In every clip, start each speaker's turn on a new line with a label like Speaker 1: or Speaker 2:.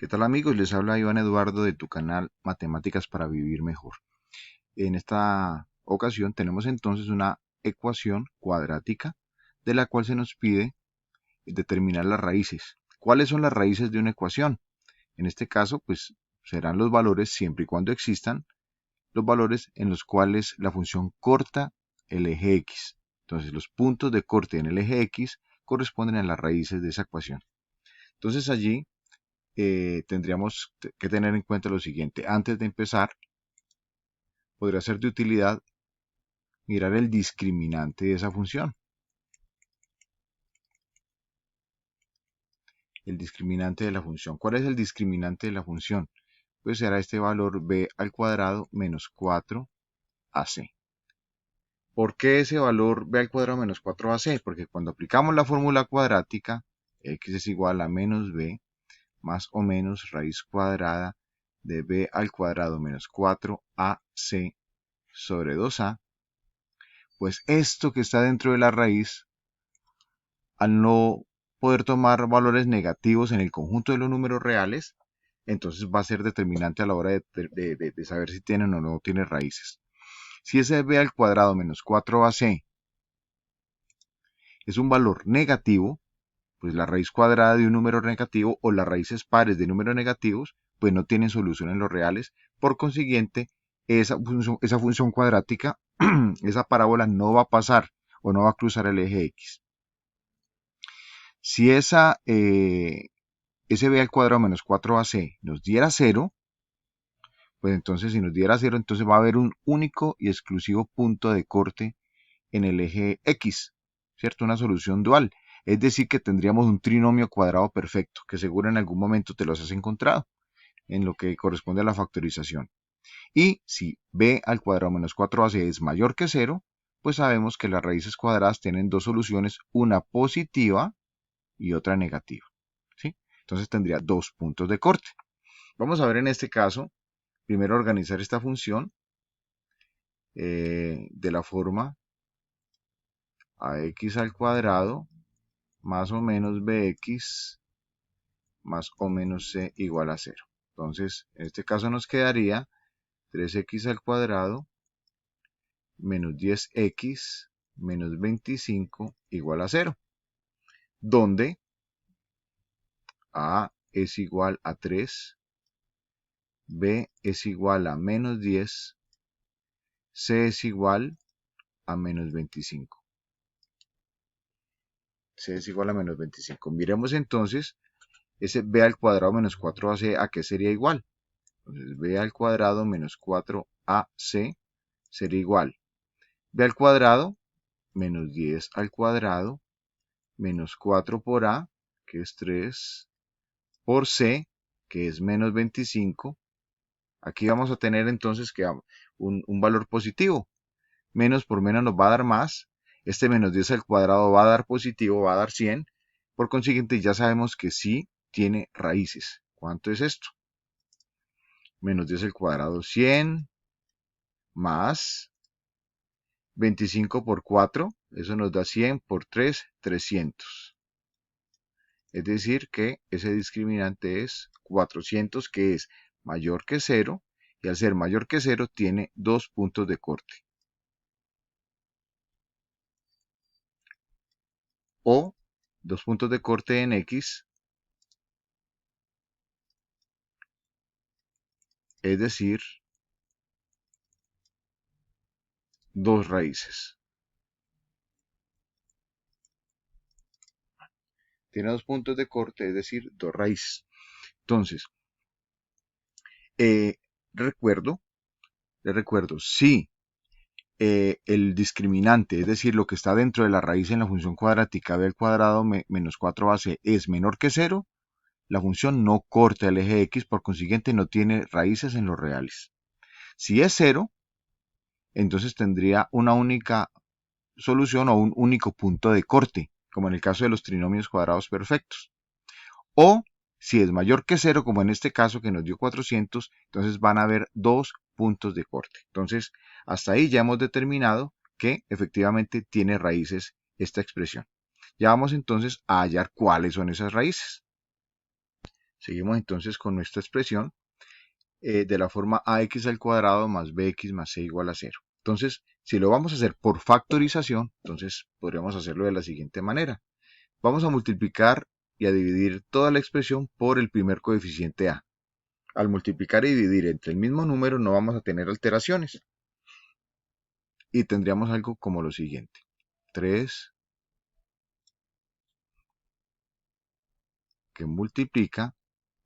Speaker 1: ¿Qué tal amigos? Les habla Iván Eduardo de tu canal Matemáticas para Vivir Mejor. En esta ocasión tenemos entonces una ecuación cuadrática de la cual se nos pide determinar las raíces. ¿Cuáles son las raíces de una ecuación? En este caso, pues serán los valores siempre y cuando existan los valores en los cuales la función corta el eje X. Entonces los puntos de corte en el eje X corresponden a las raíces de esa ecuación. Entonces allí tendríamos que tener en cuenta lo siguiente. Antes de empezar, podría ser de utilidad mirar el discriminante de esa función. El discriminante de la función. ¿Cuál es el discriminante de la función? Pues será este valor b al cuadrado menos 4ac. ¿Por qué ese valor b al cuadrado menos 4ac? Porque cuando aplicamos la fórmula cuadrática, x es igual a menos b más o menos raíz cuadrada de b al cuadrado menos 4ac sobre 2a, pues esto que está dentro de la raíz, al no poder tomar valores negativos en el conjunto de los números reales, entonces va a ser determinante a la hora de saber si tienen o no tienen raíces. Si ese b al cuadrado menos 4ac es un valor negativo, pues la raíz cuadrada de un número negativo o las raíces pares de números negativos, pues no tienen solución en los reales. Por consiguiente, esa función cuadrática, esa parábola no va a pasar o no va a cruzar el eje X. Si ese b al cuadrado menos 4ac nos diera 0, pues entonces si nos diera 0, entonces va a haber un único y exclusivo punto de corte en el eje X, ¿cierto? Una solución dual. Es decir, que tendríamos un trinomio cuadrado perfecto, que seguro en algún momento te los has encontrado, en lo que corresponde a la factorización. Y si b al cuadrado menos 4ac es mayor que 0, pues sabemos que las raíces cuadradas tienen dos soluciones, una positiva y otra negativa, ¿sí? Entonces tendría dos puntos de corte. Vamos a ver en este caso, primero organizar esta función de la forma ax al cuadrado más o menos bx más o menos c igual a 0. Entonces, en este caso nos quedaría 3x al cuadrado menos 10x menos 25 igual a 0, donde a es igual a 3, b es igual a menos 10, c es igual a menos 25. C es igual a menos 25. Miremos entonces ese b al cuadrado menos 4ac, ¿a qué sería igual? Entonces b al cuadrado menos 4ac sería igual b al cuadrado menos 10 al cuadrado menos 4 por a, que es 3, por c, que es menos 25. Aquí vamos a tener entonces que un valor positivo. Menos por menos nos va a dar más. Este menos 10 al cuadrado va a dar positivo, va a dar 100. Por consiguiente, ya sabemos que sí tiene raíces. ¿Cuánto es esto? Menos 10 al cuadrado, 100, más 25 por 4, eso nos da 100 por 3, 300. Es decir, que ese discriminante es 400, que es mayor que 0, y al ser mayor que 0 tiene dos puntos de corte. O dos puntos de corte en X, es decir, dos raíces. Tiene dos puntos de corte, es decir, dos raíces. Entonces, les recuerdo, si el discriminante, es decir, lo que está dentro de la raíz en la función cuadrática b al cuadrado menos 4ac es menor que 0, la función no corta el eje X, por consiguiente no tiene raíces en los reales. Si es 0, entonces tendría una única solución o un único punto de corte, como en el caso de los trinomios cuadrados perfectos. O si es mayor que 0, como en este caso que nos dio 400, entonces van a haber dos puntos de corte. Entonces, hasta ahí ya hemos determinado que efectivamente tiene raíces esta expresión. Ya vamos entonces a hallar cuáles son esas raíces. Seguimos entonces con nuestra expresión de la forma ax al cuadrado más bx más c igual a 0. Entonces, si lo vamos a hacer por factorización, entonces podríamos hacerlo de la siguiente manera. Vamos a multiplicar y a dividir toda la expresión por el primer coeficiente a. Al multiplicar y dividir entre el mismo número no vamos a tener alteraciones. Y tendríamos algo como lo siguiente. 3 que multiplica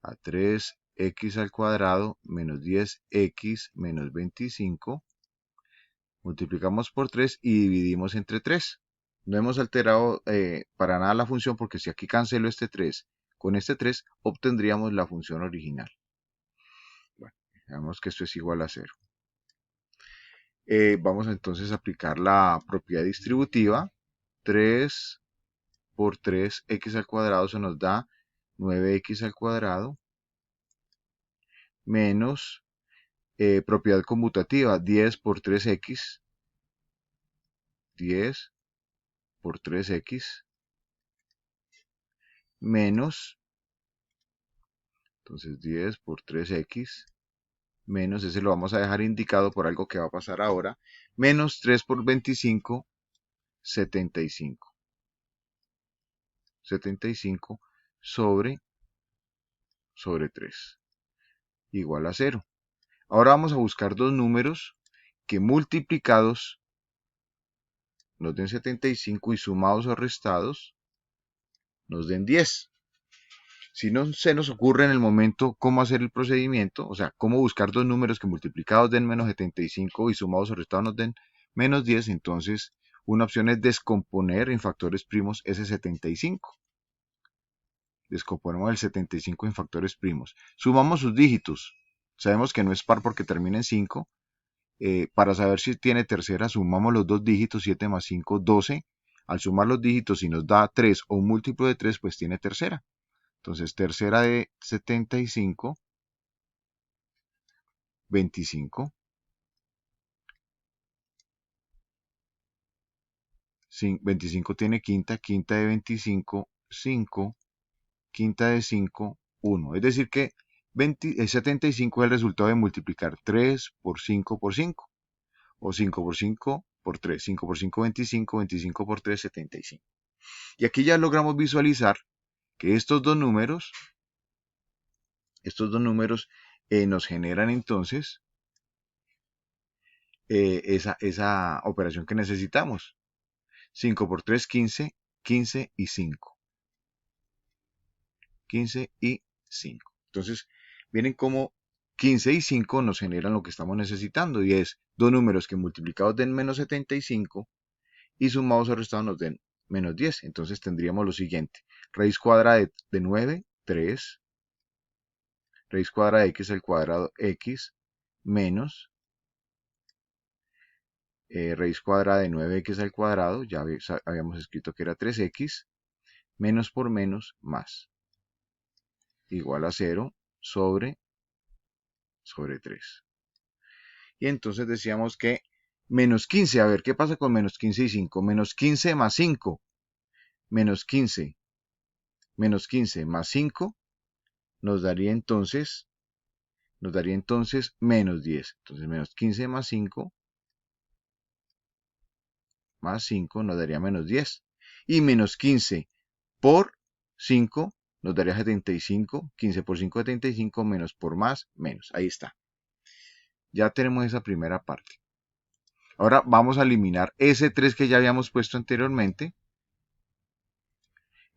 Speaker 1: a 3x al cuadrado menos 10x menos 25. Multiplicamos por 3 y dividimos entre 3. No hemos alterado para nada la función porque si aquí cancelo este 3 con este 3 obtendríamos la función original. Bueno, veamos que esto es igual a 0. Vamos entonces a aplicar la propiedad distributiva. 3 por 3x al cuadrado se nos da 9x al cuadrado menos propiedad conmutativa 10 por 3x 10 por 3x menos, entonces 10 por 3x menos, ese lo vamos a dejar indicado por algo que va a pasar ahora, menos 3 por 25, 75. 75 sobre 3, igual a 0. Ahora vamos a buscar dos números que multiplicados nos den 75 y sumados o restados nos den 10. Si no se nos ocurre en el momento cómo hacer el procedimiento, o sea, cómo buscar dos números que multiplicados den menos 75 y sumados o restados nos den menos 10, entonces una opción es descomponer en factores primos ese 75. Descomponemos el 75 en factores primos. Sumamos sus dígitos. Sabemos que no es par porque termina en 5. Para saber si tiene tercera, sumamos los dos dígitos, 7 más 5, 12. Al sumar los dígitos, si nos da 3 o un múltiplo de 3, pues tiene tercera. Entonces, tercera de 75, 25. 25 tiene quinta, quinta de 25, 5, quinta de 5, 1. Es decir que 75 es el resultado de multiplicar 3 por 5 por 5. O 5 por 5 por 3. 5 por 5, 25. 25 por 3, 75. Y aquí ya logramos visualizar que estos dos números nos generan entonces esa operación que necesitamos. 5 por 3, 15, 15 y 5. 15 y 5. Entonces, miren cómo 15 y 5 nos generan lo que estamos necesitando, y es dos números que multiplicados den menos 75 y sumados o restados nos den menos 10. Entonces tendríamos lo siguiente. Raíz cuadrada de 9, 3. Raíz cuadrada de x al cuadrado, x, menos raíz cuadrada de 9x al cuadrado, ya habíamos escrito que era 3x, menos por menos, más, igual a 0 sobre 3. Y entonces decíamos que menos 15, a ver, ¿qué pasa con menos 15 y 5? Menos 15 más 5, menos 15 más 5 nos daría entonces menos 10. Entonces menos 15 más 5 nos daría menos 10. Y menos 15 por 5 nos daría 75. 15 por 5, 75, menos por más, menos. Ahí está. Ya tenemos esa primera parte. Ahora vamos a eliminar ese 3 que ya habíamos puesto anteriormente.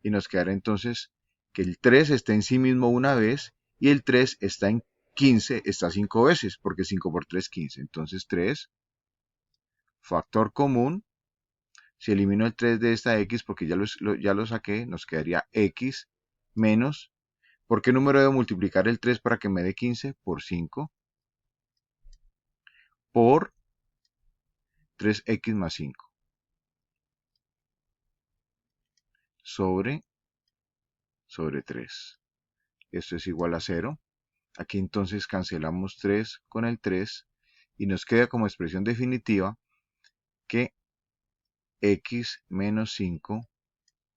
Speaker 1: Y nos quedará entonces que el 3 está en sí mismo una vez y el 3 está en 15, está 5 veces, porque 5 por 3 es 15. Entonces 3, factor común. Si elimino el 3 de esta x, porque ya lo saqué, nos quedaría x menos. ¿Por qué número debo multiplicar el 3 para que me dé 15? Por 5. Por 3x más 5. Sobre 3. Esto es igual a 0. Aquí entonces cancelamos 3 con el 3 y nos queda como expresión definitiva que x menos 5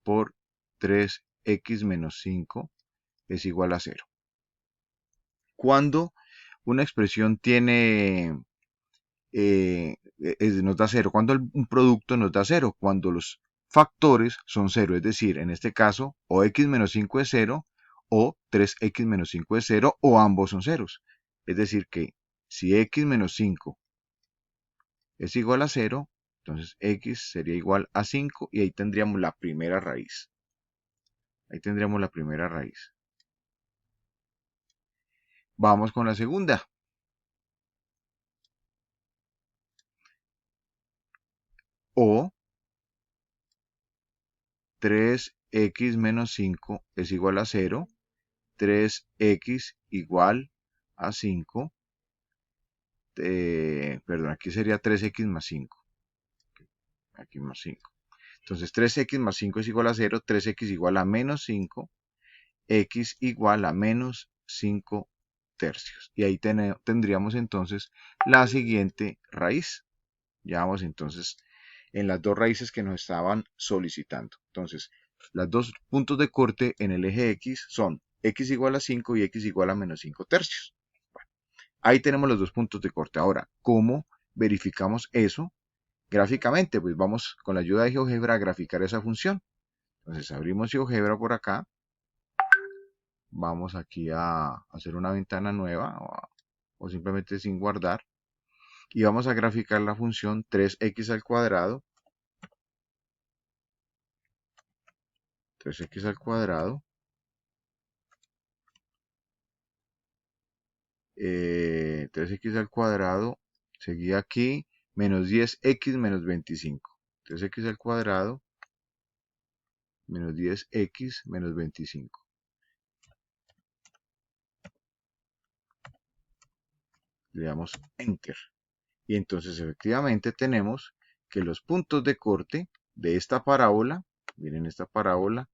Speaker 1: por 3x menos 5 es igual a 0. Cuando una expresión tiene, nos da cero, cuando un producto nos da cero, cuando los factores son cero, es decir, en este caso, o x menos 5 es cero, o 3x menos 5 es cero, o ambos son ceros. Es decir, que si x menos 5 es igual a 0, entonces x sería igual a 5 y ahí tendríamos la primera raíz. Ahí tendríamos la primera raíz. Vamos con la segunda. O 3x menos 5 es igual a 0. 3x igual a 5. Perdón, aquí sería 3x más 5. Aquí más 5. Entonces 3x más 5 es igual a 0. 3x igual a menos 5. X igual a menos 5 tercios. Y ahí tendríamos entonces la siguiente raíz. Ya vamos entonces en las dos raíces que nos estaban solicitando. Entonces, los dos puntos de corte en el eje X son X igual a 5 y X igual a menos 5 tercios. Bueno, ahí tenemos los dos puntos de corte. Ahora, ¿cómo verificamos eso gráficamente? Pues vamos con la ayuda de GeoGebra a graficar esa función. Entonces, abrimos GeoGebra por acá. Vamos aquí a hacer una ventana nueva o simplemente sin guardar. Y vamos a graficar la función 3x al cuadrado. 3x al cuadrado. 3x al cuadrado. Seguí aquí. Menos 10x menos 25. 3x al cuadrado. Menos 10x menos 25. Le damos Enter. Y entonces efectivamente tenemos que los puntos de corte de esta parábola, miren esta parábola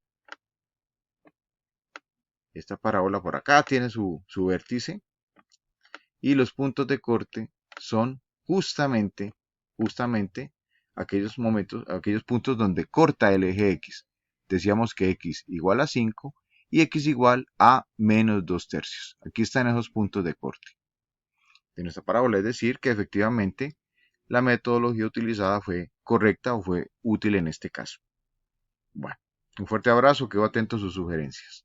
Speaker 1: por acá tiene su vértice, y los puntos de corte son justamente aquellos puntos donde corta el eje X. Decíamos que X igual a 5 y X igual a menos 2 tercios. Aquí están esos puntos de corte de nuestra parábola, es decir, que efectivamente la metodología utilizada fue correcta o fue útil en este caso. Bueno, un fuerte abrazo, quedo atento a sus sugerencias.